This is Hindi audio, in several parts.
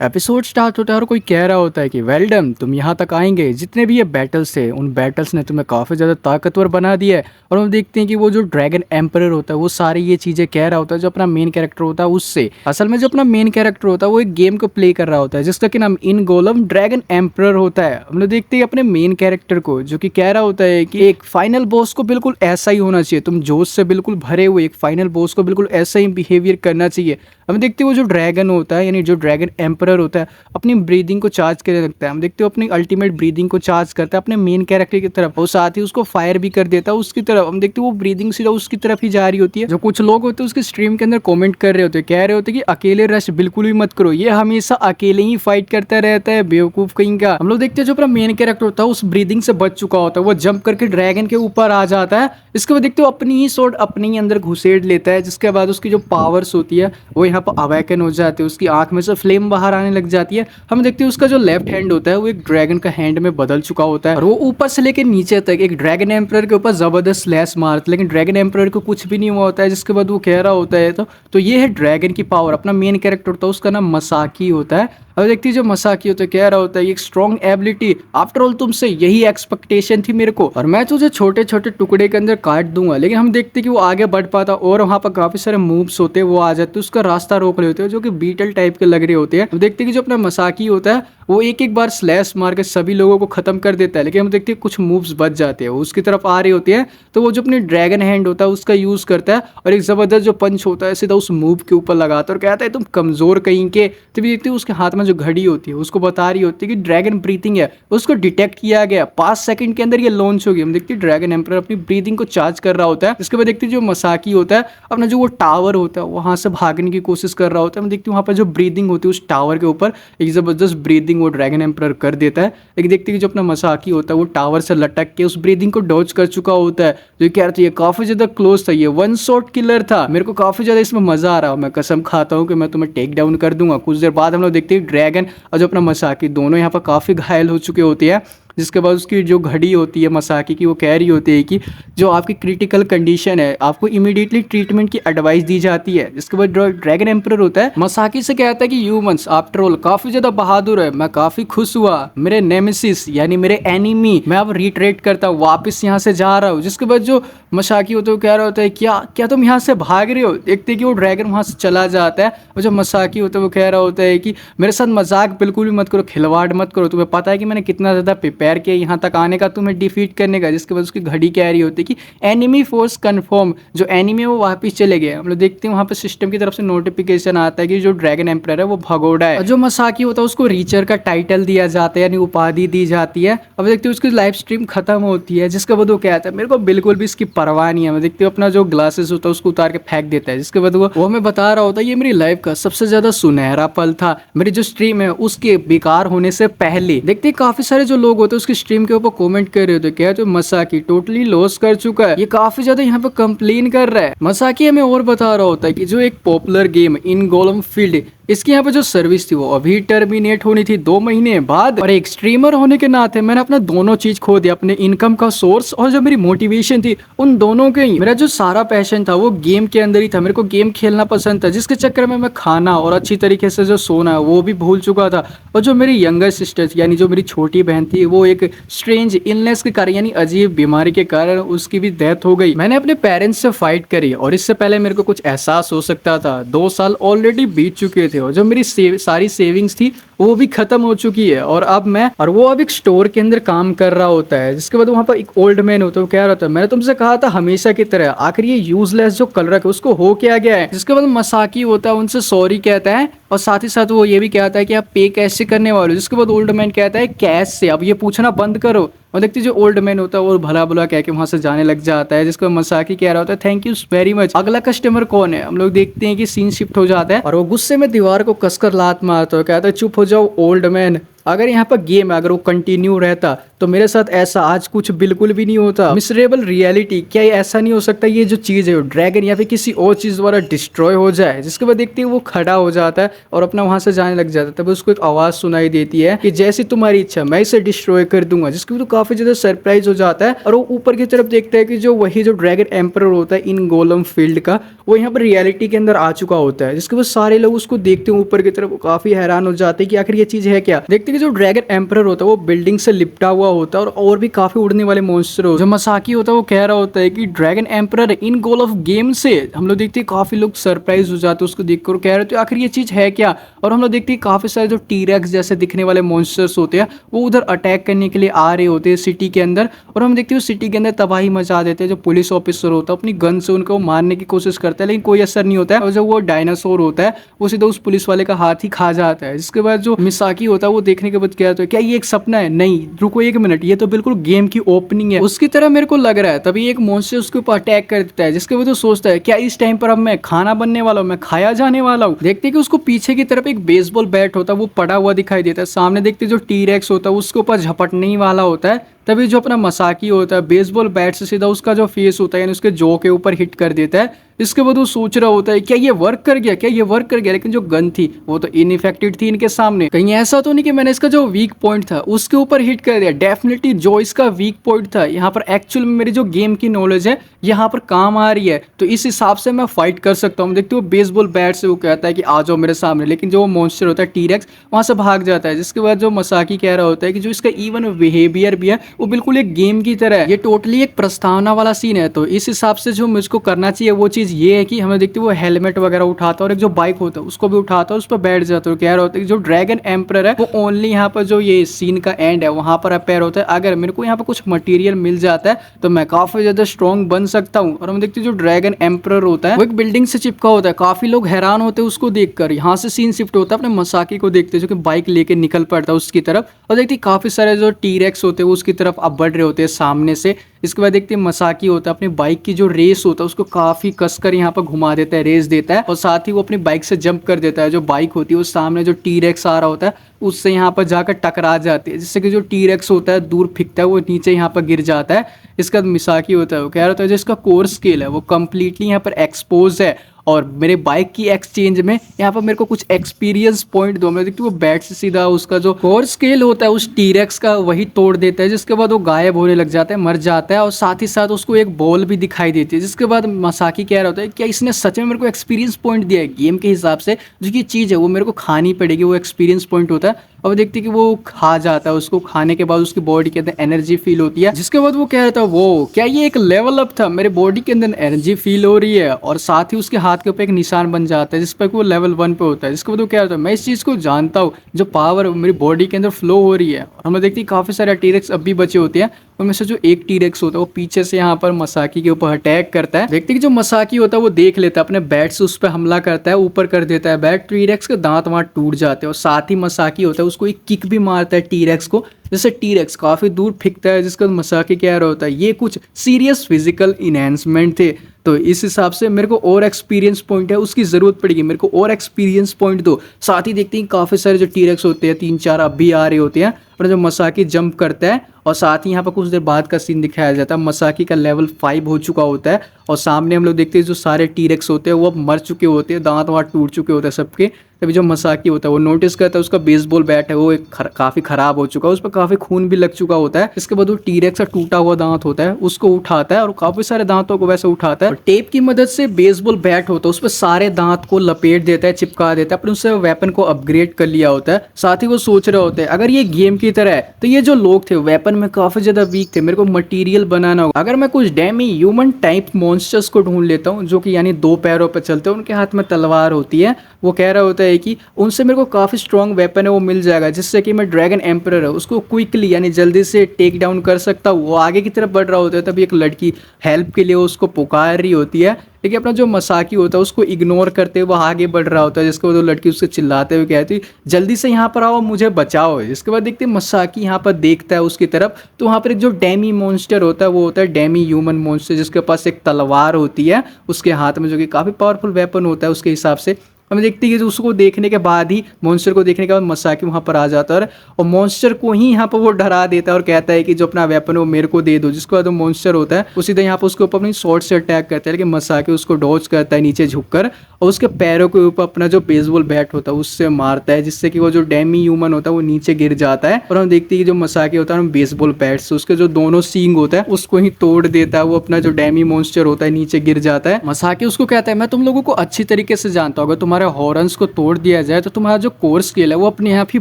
एपिसोड स्टार्ट होता है और कोई कह रहा होता है कि वेल डन, तुम यहाँ तक आएंगे। जितने भी ये बैटल्स थे उन बैटल्स ने तुम्हें काफ़ी ज़्यादा ताकतवर बना दिया है। और हम देखते हैं कि वो जो ड्रैगन एम्परर होता है वो सारी ये चीज़ें कह रहा होता है जो अपना मेन कैरेक्टर होता है उससे। असल में जो अपना मेन कैरेक्टर होता है वो एक गेम को प्ले कर रहा होता है जिसका कि नाम इन गोलम ड्रैगन एम्परर होता है। हम लोग देखते हैं अपने मेन कैरेक्टर को जो कि कह रहा होता है कि एक फाइनल बॉस को बिल्कुल ऐसा ही होना चाहिए, तुम जोश से बिल्कुल भरे हुए एक फाइनल बॉस को बिल्कुल ऐसा ही बिहेवियर करना चाहिए। हम देखते हैं वो जो ड्रैगन होता है यानी जो ड्रैगन एम्परर होता है अपनी ब्रीदिंग को चार्ज करने लगता है। हम देखते हो अपनी अल्टीमेट ब्रीदिंग को चार्ज करता है अपने मेन कैरेक्टर की तरफ और साथ ही उसको फायर भी कर देता है उसकी तरफ। हम देखते हो वो ब्रीदिंग सीधा उसकी तरफ ही जा रही होती है। जो कुछ लोग होते हैं उसके स्ट्रीम के अंदर कमेंट कर रहे होते हैं, कह रहे होते हैं कि अकेले रश बिल्कुल भी मत करो, ये हमेशा अकेले ही फाइट करता रहता है, बेवकूफ कहीं का। हम लोग देखते हैं जो अपना मेन कैरेक्टर होता है उस ब्रीदिंग से बच चुका होता है, वो जंप करके ड्रैगन के ऊपर आ जाता है। इसके बाद देखते हो अपनी ही स्वॉर्ड अपने ही अंदर घुसेड़ लेता है, जिसके बाद उसकी जो पावर्स होती है वो यहाँ पर अवेकन हो जाती है, उसकी आंख में से फ्लेम बाहर आने लग जाती है। हम देखते हैं उसका जो लेफ्ट हैंड होता है वो एक ड्रैगन का हैंड में बदल चुका होता है और वो ऊपर से लेकर नीचे तक एक ड्रैगन एम्परर के ऊपर जबरदस्त स्लैश मारता है, लेकिन ड्रैगन एम्परर को कुछ भी नहीं हुआ होता है। जिसके बाद वो कह रहा होता है तो ये है ड्रैगन की पावर। अपना मेन कैरेक्टर होता है उसका नाम मसाकी होता है। अब देखती है जो मसाकी होता है कह रहा होता है एक स्ट्रॉन्ग एबिलिटी, आफ्टर ऑल तुमसे यही एक्सपेक्टेशन थी मेरे को और मैं तुझे छोटे छोटे टुकड़े के अंदर काट दूंगा। लेकिन हम देखते हैं कि वो आगे बढ़ पाता और वहाँ पर काफी सारे मूव्स होते हैं वो आ जाते हैं, उसका रास्ता रोक रहे होते हैं जो कि बीटल टाइप के लग रहे होते हैं। हम देखते हैं कि जो अपना मसाकी होता है वो एक एक बार स्लैश मार के सभी लोगों को खत्म कर देता है, लेकिन हम देखते हैं कुछ मूव्स बच जाते हैं, वो उसकी तरफ आ रही होती है। तो वो जो अपने ड्रैगन हैंड होता है उसका यूज करता है और एक जबरदस्त जो पंच होता है सीधा उस मूव के ऊपर लगाता है और कहता है तुम कमजोर कहीं के। तभी देखते हैं उसके हाथ में जो घड़ी होती है उसको बता रही होती है कि ड्रैगन ब्रीथिंग है, उसको डिटेक्ट किया गया 5 सेकंड के अंदर ये लॉन्च होगी। हम देखते हैं ड्रैगन एम्परर अपनी ब्रीथिंग को चार्ज कर रहा होता है। इसके बाद देखते हैं जो मसाकी होता है अपना जो वो टावर होता है वहां से भागने की कोशिश कर रहा होता है। हम देखते हैं वहां पर जो ब्रीदिंग होती है उस टावर के ऊपर एक जबरदस्त ब्रीदिंग वो ड्रैगन एम्परर कर देता है। लेकिन देखते हैं कि जो अपना मसाकी होता है वो टावर से लटक के उस ब्रीदिंग को डॉज कर चुका होता है। जो कह रहा था ये काफी ज्यादा क्लोज था, ये वन शॉट किलर था, मेरे को काफी ज्यादा इसमें मजा आ रहा है, मैं कसम खाता हूँ कि मैं तुम्हें टेक डाउन कर दूंगा। कुछ देर बाद हम लोग देखते हैं ड्रैगन और जो अपना मसाकी दोनों यहाँ पर काफी घायल हो चुके होते हैं। जिसके बाद उसकी जो घड़ी होती है मसाकी की वो कह रही होती है कि जो आपकी क्रिटिकल कंडीशन है आपको इमीडिएटली ट्रीटमेंट की एडवाइस दी जाती है। जिसके बाद ड्रैगन एम्परर होता है मसाकी से कहता है कि ह्यूमंस आफ्टर ऑल काफी ज्यादा बहादुर है, मैं काफी खुश हुआ, मेरे नेमेसिस यानी मेरे एनिमी मैं अब रिट्रेट करता हूँ, वापस यहाँ से जा रहा हूँ। जिसके बाद जो मसाकी होता है वो कह रहा होता है क्या क्या तुम यहाँ से भाग रहे हो। देखते कि वो ड्रैगन वहां से चला जाता है और जो मसाकी होता है वो कह रहा होता है कि मेरे साथ मजाक बिल्कुल भी मत करो, खिलवाड़ मत करो, तुम्हें पता है कि मैंने कितना ज्यादा प्रिपेयर किया यहाँ तक आने का, तुम्हें डिफीट करने का। जिसके बाद उसकी घड़ी कह रही होती है कि एनिमी फोर्स कंफर्म, जो एनिमी है वो वापस चले गए। हम लोग देखते हैं वहाँ पे सिस्टम की तरफ से नोटिफिकेशन आता है कि जो ड्रैगन एम्परर है वो भगोड़ा है। और जो मसाकी होता है उसको रीचर का टाइटल दिया जाता है यानी उपाधि दी जाती है। अब देखते हैं उसकी लाइव स्ट्रीम खत्म होती है। जिसके बाद वो कहता है मेरे को बिल्कुल भी इसकी परवाह नहीं है। मैं देखते हो अपना जो ग्लासेस होता है उसको उतार के फेंक देता है। जिसके बाद वो हमें बता रहा होता है ये मेरी लाइफ का सबसे ज्यादा सुनहरा पल था, मेरी जो स्ट्रीम है उसके बेकार होने से पहले। देखते हैं काफी सारे जो लोग होते हैं उसकी स्ट्रीम के ऊपर कमेंट कर रहे होते क्या तो मसाकी टोटली लॉस कर चुका है, ये काफी ज्यादा यहाँ पे कंप्लेन कर रहा है। मसाकी हमें और बता रहा होता है कि जो एक पॉपुलर गेम इन गोलम फील्ड इसकी यहाँ पे जो सर्विस थी वो अभी टर्मिनेट होनी थी 2 महीने बाद, और एक स्ट्रीमर होने के नाते मैंने अपना दोनों चीज खो दिया, अपने इनकम का सोर्स और जो मेरी मोटिवेशन थी उन दोनों के ही। मेरा जो सारा पैशन था वो गेम के अंदर ही था, मेरे को गेम खेलना पसंद था, जिसके चक्कर में मैं खाना और अच्छी तरीके से जो सोना वो भी भूल चुका था। और जो मेरी यंगर सिस्टर यानी जो मेरी छोटी बहन थी वो एक स्ट्रेंज इलनेस के कारण यानी अजीब बीमारी के कारण उसकी भी डेथ हो गई। मैंने अपने पेरेंट्स से फाइट करी और इससे पहले मेरे को कुछ एहसास हो सकता था। 2 साल ऑलरेडी बीत चुके थे और जो मेरी सारी सेविंग्स थी वो भी खत्म हो चुकी है और वो अब एक स्टोर के अंदर काम कर रहा होता है। जिसके बाद वहां पर एक ओल्ड मैन होता है, वो कह रहा था मैंने तुमसे कहा था हमेशा की तरह आखिर ये यूजलेस जो कलरक है उसको हो क्या गया है। जिसके बाद मसाकी होता है उनसे सॉरी कहता है और साथ ही साथ वो ये भी कहता है कि आप पे कैसे करने वाले हो। जिसके बाद ओल्ड मैन कहता है कैश से, अब ये पूछना बंद करो। और देखते जो ओल्ड मैन होता है वो भला भला कह के वहां से जाने लग जाता है। जिसको मसाकी कह रहा होता है थैंक यू वेरी मच, अगला कस्टमर कौन है। हम लोग देखते हैं कि सीन शिफ्ट हो जाता है और वो गुस्से में दीवार को कसकर लात मारता है, कहता है चुप हो जाओ ओल्ड मैन, अगर यहाँ पर गेम अगर वो कंटिन्यू रहता तो मेरे साथ ऐसा आज कुछ बिल्कुल भी नहीं होता। मिसरेबल रियलिटी, क्या ये ऐसा नहीं हो सकता ये जो चीज़ है ड्रैगन या फिर किसी और चीज़ द्वारा डिस्ट्रॉय हो जाए, जिसके बाद देखते हैं वो खड़ा हो जाता है और अपना वहां से जाने लग जाता है। तब उसको एक आवाज़ सुनाई देती है कि जैसी तुम्हारी इच्छा, मैं इसे डिस्ट्रॉय कर दूंगा, जिसके तो काफ़ी ज़्यादा सरप्राइज हो जाता है। और वो ऊपर की तरफ देखता है कि जो वही जो ड्रैगन एम्पर होता है इन गोलम फील्ड का, वो यहाँ पर रियलिटी के अंदर आ चुका होता है। जिसके बाद सारे लोग उसको देखते हैं ऊपर की तरफ, काफ़ी हैरान हो जाते हैं कि आखिर ये चीज़ है क्या। देखते हैं कि जो ड्रैगन एम्पर होता है वो बिल्डिंग से लिपटा हुआ होता है और भी काफ़ी उड़ने वाले मॉन्स्टर हो। जो मसाकी होता है वो कह रहा होता है कि dragon emperor in goal of game से। हम लोग देखते हैं काफ़ी लोग सरप्राइज हो जाते हैं उसको देखकर, कह रहे थे आखिर ये चीज़ है क्या। और हम लोग देखते हैं काफ़ी सारे जो टीरेक्स जैसे दिखने वाले मॉन्स्टर्स होते हैं वो उधर अटैक करने के लिए आ रहे होते हैं सिटी के अंदर। और हम देखते हैं सिटी के अंदर तबाही मचा देते हैं। जो पुलिस ऑफिसर होता है अपनी गन से उनको मारने की कोशिश करता है, लेकिन कोई असर नहीं होता है। और जो वो डायनासोर होता है वो सीधा उस पुलिस वाले का हाथ ही खा जाता है। जिसके बाद जो मिसाकी होता है वो देखने के बाद कहता है क्या ये एक सपना है, नहीं रुको एक मिनट, ये तो बिल्कुल गेम की ओपनिंग है, उसकी तरह मेरे को लग रहा है। तभी एक मॉन्स्टर उसके ऊपर अटैक कर देता है, जिसके बाद वो सोचता है क्या इस टाइम पर अब मैं खाना बनने वाला हूँ, मैं खाया जाने वाला हूँ। देखते हैं कि उसको पीछे की तरफ एक बेसबॉल बैट होता है वो पड़ा हुआ दिखाई देता है। सामने देखते जो टीरेक्स होता है उसके ऊपर झपटने ही वाला होता है। तभी जो अपना मसाकी होता है बेसबॉल बैट से सीधा उसका जो फेस होता है यानी उसके जॉ के ऊपर हिट कर देता है। इसके बाद वो सोच रहा होता है क्या ये वर्क कर गया, क्या ये वर्क कर गया, लेकिन जो गन थी वो तो इनइफेक्टिव थी इनके सामने। कहीं ऐसा तो नहीं कि मैंने इसका जो वीक पॉइंट था उसके ऊपर हिट कर दिया। डेफिनेटली जो इसका वीक पॉइंट था यहाँ पर एक्चुअल में मेरी जो गेम की नॉलेज है यहाँ पर काम आ रही है, तो इस हिसाब से मैं फाइट कर सकता हूँ। देखते हो बेसबॉल बैट से वो कहता है कि आ जाओ मेरे सामने, लेकिन जो वो मॉन्स्टर होता है टीरेक्स वहां से भाग जाता है। जिसके बाद जो मसाकी कह रहा होता है कि जो इसका इवन बिहेवियर भी है वो बिल्कुल एक गेम की तरह है, ये टोटली एक प्रस्तावना वाला सीन है। तो इस हिसाब से जो मुझको करना चाहिए वो चीज़ ये है कि हमें देखते वो हेलमेट वगैरह उठाता है और एक जो बाइक होता है उसको भी उठाता है, उस पर बैठ जाता है। कह रहा होता है कि जो ड्रैगन एम्पर है वो ओनली यहाँ पर जो ये सीन का एंड है वहां पर अपेयर होता है। अगर मेरे को यहाँ पर कुछ मटेरियल मिल जाता है तो मैं काफी ज्यादा स्ट्रॉन्ग बन सकता हूँ। और हम देखते हैं जो ड्रैगन एम्पर होता है वो एक बिल्डिंग से चिपका होता है। काफी लोग हैरान होते हैं उसको देखकर। यहाँ से सीन शिफ्ट होता है अपने मसाकी को देखते हैं जो कि बाइक लेके निकल पड़ता है उसकी तरफ, और देखते काफी सारे जो टीरेक्स होते हैं वो उसकी तरफ अब बढ़ रहे होते हैं सामने से। इसके बाद देखते हैं मसाकी होता है अपनी बाइक की जो रेस होता है उसको काफी कसकर यहाँ पर घुमा देता है, रेस देता है, और साथ ही वो अपनी बाइक से जंप कर देता है। जो बाइक होती है उस सामने जो टीरेक्स आ रहा होता है उससे यहाँ पर जाकर टकरा जाती है, जिससे कि जो टीरेक्स होता है दूर फेंकता है वो नीचे यहाँ पर गिर जाता है। इसका मिसाकी होता है वो कह रहा होता है जो इसका कोर स्केल है वो कम्प्लीटली यहाँ पर एक्सपोज है, और मेरे बाइक की एक्सचेंज में यहाँ पर मेरे को कुछ एक्सपीरियंस पॉइंट दो। मैं देखती हूँ वो बैट से सीधा उसका जो कोर स्केल होता है उस टीरेक्स का वही तोड़ देता है, जिसके बाद वो गायब होने लग जाता है, मर जाता है। और साथ ही साथ उसको एक बॉल भी दिखाई देती है। जिसके बाद मसाकी कह रहा होता है क्या इसने सच में मेरे को एक्सपीरियंस पॉइंट दिया है गेम के हिसाब से, जो कि चीज़ है वो मेरे को खानी पड़ेगी, वो एक्सपीरियंस पॉइंट होता है। और देखते हैं कि वो खा जाता है, उसको खाने के बाद उसकी बॉडी के अंदर एनर्जी फील होती है। जिसके बाद वो कह रहा था वो क्या ये एक लेवल अप था, मेरे बॉडी के अंदर एनर्जी फील हो रही है। और साथ ही उसके हाथ के ऊपर एक निशान बन जाता है जिस पर वो लेवल 1 पे होता है। जिसके बाद वो कह रहा था मैं इस चीज़ को जानता हूँ, जो पावर मेरी बॉडी के अंदर फ्लो हो रही है। और हम देखते हैं काफ़ी सारे टीरेक्स अब भी बचे होते हैं, उनमें से जो एक टीरेक्स होता है वो पीछे से यहाँ पर मसाकी के ऊपर अटैक करता है। देखते हैं कि जो मसाकी होता है वो देख लेता है, अपने बैट से उस पर हमला करता है, ऊपर कर देता है बैट। टीरेक्स के दांत वहां टूट जाते हैं, और साथ ही मसाकी होता है उसको एक किक भी मारता है टीरेक्स को, जैसे टीरेक्स काफी दूर फेंकता है। जिसका मसाकी कह रहा होता है ये कुछ सीरियस फिजिकल इनहेंसमेंट थे, तो इस हिसाब से मेरे को और एक्सपीरियंस पॉइंट है उसकी जरूरत पड़ेगी, मेरे को और एक्सपीरियंस पॉइंट दो। साथ ही देखते हैं काफी सारे जो टीरेक्स होते हैं 3-4 अब भी आ रहे होते हैं, और जो मसाकी जंप करता है। और साथ ही यहाँ पर कुछ देर बाद का सीन दिखाया जाता है, मसाकी का लेवल 5 हो चुका होता है, और सामने हम लोग देखते हैं जो सारे टीरेक्स होते हैं वो अब मर चुके होते हैं, दांत वाँत टूट चुके होते हैं सबके। तभी जो मसाकी होता है वो नोटिस करता है उसका बेसबॉल बैट है वो काफी खराब हो चुका है, उस पर काफी खून भी लग चुका होता है। इसके बाद वो टीरेक्स का टूटा हुआ दांत होता है उसको उठाता है, और काफी सारे दांतों को वैसे उठाता है, और टेप की मदद से बेसबॉल बैट होता है उस पर सारे दांत को लपेट देता है, चिपका देता है, अपने उससे वेपन को अपग्रेड कर लिया होता है। साथ ही वो सोच रहे होते हैं अगर ये गेम की तरह है तो ये जो लोग थे वेपन में काफी ज्यादा वीक थे, मेरे को मटेरियल बनाना होगा। अगर मैं कुछ डेमी ह्यूमन टाइप मॉन्स्टर्स को ढूंढ लेता हूँ जो कि यानी 2 पैरों पर चलते हैं, उनके हाथ में तलवार होती है, वो कह रहा होता है कि उनसे मेरे को काफी स्ट्रॉन्ग वेपन है वो मिल जाएगा, जिससे कि मैं ड्रैगन एम्पर है उसको क्विकली यानी जल्दी से टेक डाउन कर सकता हूँ। वो आगे की तरफ बढ़ रहा होता है, तभी एक लड़की हेल्प के लिए उसको पुकार रही होती है, लेकिन अपना जो मसाकी होता है उसको इग्नोर करते हुए वो आगे बढ़ रहा होता है। जिसके बाद वो लड़की उससे चिल्लाते हुए कहती जल्दी से यहाँ पर आओ, मुझे बचाओ। इसके बाद देखते हैं मसाकी यहाँ पर देखता है उसकी तरफ, तो वहाँ पर एक जो डेमी मॉन्स्टर होता है वो होता है डेमी ह्यूमन मॉन्स्टर, जिसके पास एक तलवार होती है उसके हाथ में, जो कि काफ़ी पावरफुल वेपन होता है उसके हिसाब से। हम देखते हैं कि जो उसको देखने के बाद ही, मॉन्स्टर को देखने के बाद मसाकी वहाँ पर आ जाता है और मॉन्स्टर को ही यहाँ पर वो डरा देता है और कहता है कि जो अपना वेपन है वो मेरे को दे दो। जिसके बाद वो मॉन्स्टर होता है उसी तरह यहाँ पर उसके ऊपर अपनी शॉर्ट से अटैक करता है, लेकिन मसाकी उसको डॉज करता है नीचे झुककर और उसके पैरों के ऊपर अपना जो बेसबॉल बैट होता है उससे मारता है, जिससे कि वो जो डेमी ह्यूमन होता है वो नीचे गिर जाता है। और हम देखते हैं कि जो मसाकी होता है बेसबॉल बैट से उसके जो दोनों सींग होता है उसको ही तोड़ देता है। वो अपना जो डेमी मॉन्स्टर होता है नीचे गिर जाता है। मसाकी उसको कहता है मैं तुम लोगों को अच्छी तरीके से जानता हूँ, अगर तुम्हारे हॉर्न्स को तोड़ दिया जाए तो तुम्हारा जो कोर स्केल है वो अपने आप ही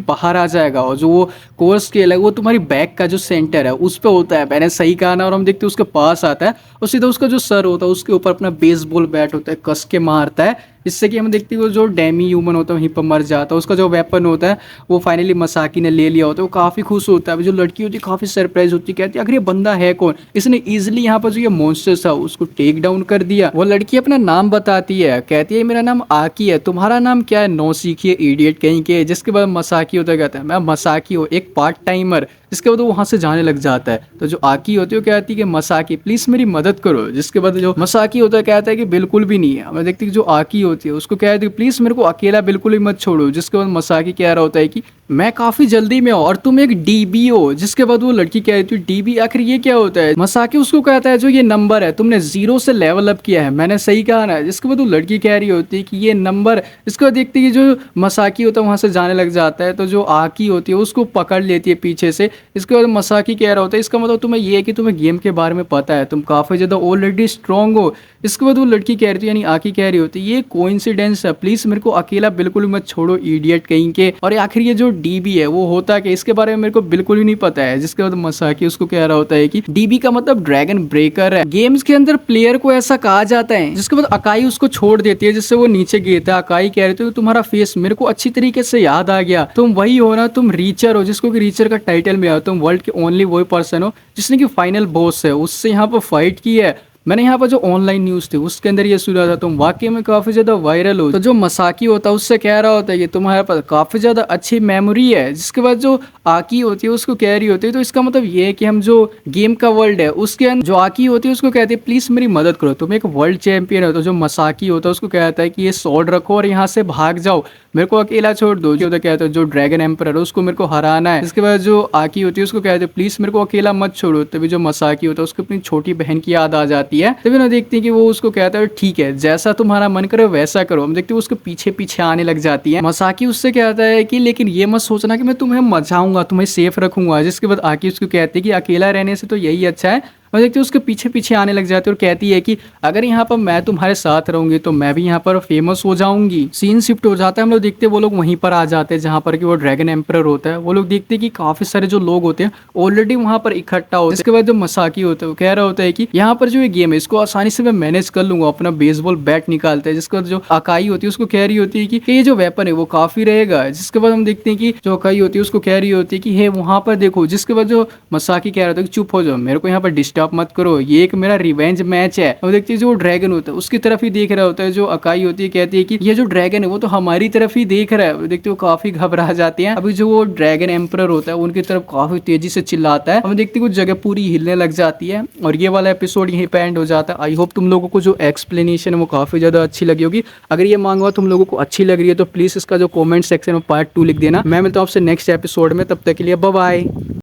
बाहर आ जाएगा, और जो वो कोर स्केल है वो तुम्हारी बैक का जो सेंटर है उस पर होता है। मैंने सही कहा ना। और हम देखते हैं उसके पास आता है और सीधा उसका जो सर होता है उसके ऊपर अपना बेसबॉल बैट होता है कस के मारता है, जिससे कि हम देखते हैं वो जो डेमी ह्यूमन होता है वहीं पर मर जाता है। उसका जो वेपन होता है वो फाइनली मसाकी ने ले लिया होता है। वो काफ़ी खुश होता है। जो लड़की होती है काफ़ी सरप्राइज होती है, कहती है आखिर ये बंदा है कौन, इसने इजीली यहाँ पर जो ये मॉन्स्टर था उसको टेक डाउन कर दिया। वो लड़की अपना नाम बताती है, कहती है मेरा नाम आकी है, तुम्हारा नाम क्या है, नौ सीखिए इडियट कहीं के। जिसके बाद मसाकी होता है कहता है मैं मसाकी हूँ, एक पार्ट टाइमर। इसके बाद वो वहाँ से जाने लग जाता है। तो जो आकी होती है वो कहती है कि मसाकी प्लीज मेरी मदद करो। जिसके बाद जो मसाकी होता है कहता है कि बिल्कुल भी नहीं है। मैं देखती कि जो आकी होती है उसको कहती है प्लीज मेरे को अकेला बिल्कुल ही मत छोड़ो। जिसके बाद मसाकी कह रहा होता है कि मैं काफी जल्दी में हूं और तुम एक डीबी हो। जिसके बाद वो लड़की कह रही थी डीबी आखिर ये क्या होता है। मसाकी उसको कहता है जो ये नंबर है तुमने 0 से लेवल अप किया है, मैंने सही कहा ना। जिसके बाद वो लड़की कह रही होती है कि ये नंबर। इसके बाद देखती है जो मसाकी होता है वहां से जाने लग जाता है। तो जो आकी होती है उसको पकड़ लेती है पीछे से। इसके बाद मसाकी कह रहा होता है इसका मतलब तुम्हें ये है कि तुम्हें गेम के बारे में पता है, तुम काफी ज्यादा ऑलरेडी स्ट्रांग हो। इसके बाद वो लड़की कह रही थी यानी आकी कह रही होती ये कोइंसिडेंस है, प्लीज मेरे को अकेला बिल्कुल मत छोड़ो इडियट कहीं के। और आखिर ये जो डीबी है वो होता है कि इसके बारे में मेरे को बिल्कुल ही नहीं पता है। जिसके बाद मसाकी उसको कह रहा होता है कि डीबी का मतलब ड्रैगन ब्रेकर है, गेम्स के अंदर प्लेयर को ऐसा कहा जाता है। जिसके बाद अकाई उसको छोड़ देती है जिससे वो नीचे गिरता है। अकाई कह रही थी तुम्हारा फेस मेरे को अच्छी तरीके से याद आ गया, तुम वही हो ना, तुम रीचर हो जिसको कि रीचर का टाइटल मिला, तुम वर्ल्ड के ओनली वही पर्सन हो जिसने कि फाइनल बॉस है उससे यहाँ पर फाइट की है। मैंने यहाँ पर जो ऑनलाइन न्यूज़ थी उसके अंदर ये सुना था, तुम वाकई में काफ़ी ज़्यादा वायरल हो। तो जो मसाकी होता है उससे कह रहा होता है कि तुम्हारे पास काफ़ी ज़्यादा अच्छी मेमोरी है। जिसके बाद जो आकी होती है उसको कह रही होती है तो इसका मतलब ये है कि हम जो गेम का वर्ल्ड है उसके अंदर जो आकी होती है उसको कहती है प्लीज़ मेरी मदद करो, तुम एक वर्ल्ड चैंपियन हो। तो जो मसाकी होता है उसको कहता है कि ये स्वॉर्ड रखो और यहाँ से भाग जाओ, मेरे को अकेला छोड़ दो। जो कहता है जो ड्रैगन एम्परर है उसको मेरे को हराना है। इसके बाद जो आकी होती है उसको कहते हैं प्लीज़ मेरे को अकेला मत छोड़ो। तभी जो मसाकी होता है उसको अपनी छोटी बहन की याद आ जाती है। तभी ना देखते हैं कि वो उसको कहता है ठीक है जैसा तुम्हारा मन करे वैसा करो। हम देखते हैं उसके पीछे पीछे आने लग जाती है। मसाकी उससे कहता है कि लेकिन ये मत सोचना कि मैं तुम्हें मचाऊंगा, तुम्हें सेफ रखूंगा। जिसके बाद आकी उसको कहती है कि अकेला रहने से तो यही अच्छा है। और देखते उसके पीछे पीछे आने लग जाती है और कहती है कि अगर यहाँ पर मैं तुम्हारे साथ रहूंगी तो मैं भी यहाँ पर फेमस हो जाऊंगी। सीन शिफ्ट हो जाता है। हम लोग देखते हैं वो लोग वहीं पर आ जाते हैं जहाँ पर कि वो ड्रैगन एम्परर होता है। वो लोग देखते हैं कि काफी सारे जो लोग होते हैं ऑलरेडी वहाँ पर इकट्ठा होते हैं। इसके बाद जो मसाकी होता है वो कह रहा होता है कि यहाँ पर जो ये गेम है इसको आसानी से मैं मैनेज कर लूंगा। अपना बेसबॉल बैट निकालता है। जिसके बाद जो अकाई होती है उसको कह रही होती है कि ये जो वेपन है वो काफी रहेगा। जिसके बाद हम देखते हैं कि जो अकाई होती है उसको कह रही होती है कि हे वहां पर देखो। जिसके बाद जो मसाकी कह रहा था कि चुप हो जाओ, मेरे को यहाँ पर डिस्टर्ब मत करो, ये एक मेरा रिवेंज मैच है। और देखते हैं जो ड्रैगन होता है उसकी तरफ ही देख रहा होता है। जो अकाई होती है कहती है कि ये जो ड्रैगन है वो तो हमारी तरफ ही देख रहा है। देखते हो काफी घबरा जाती है। अभी जो वो ड्रैगन एम्परर होता है उनकी तरफ काफी तेजी से चिल्लाता है। हम देखते हैं कुछ जगह पूरी हिलने लग जाती है और ये वाला एपिसोड यहीं पे एंड हो जाता है। आई होप तुम लोगों को जो एक्सप्लेनेशन है वो काफी ज्यादा अच्छी लगी होगी। अगर ये मांगवा तुम लोगों को अच्छी लग रही है तो प्लीज इसका जो कॉमेंट सेक्शन में पार्ट 2 लिख देना। मैं मिलता हूँ आपसे नेक्स्ट एपिसोड में, तब तक के लिए बाय बाय।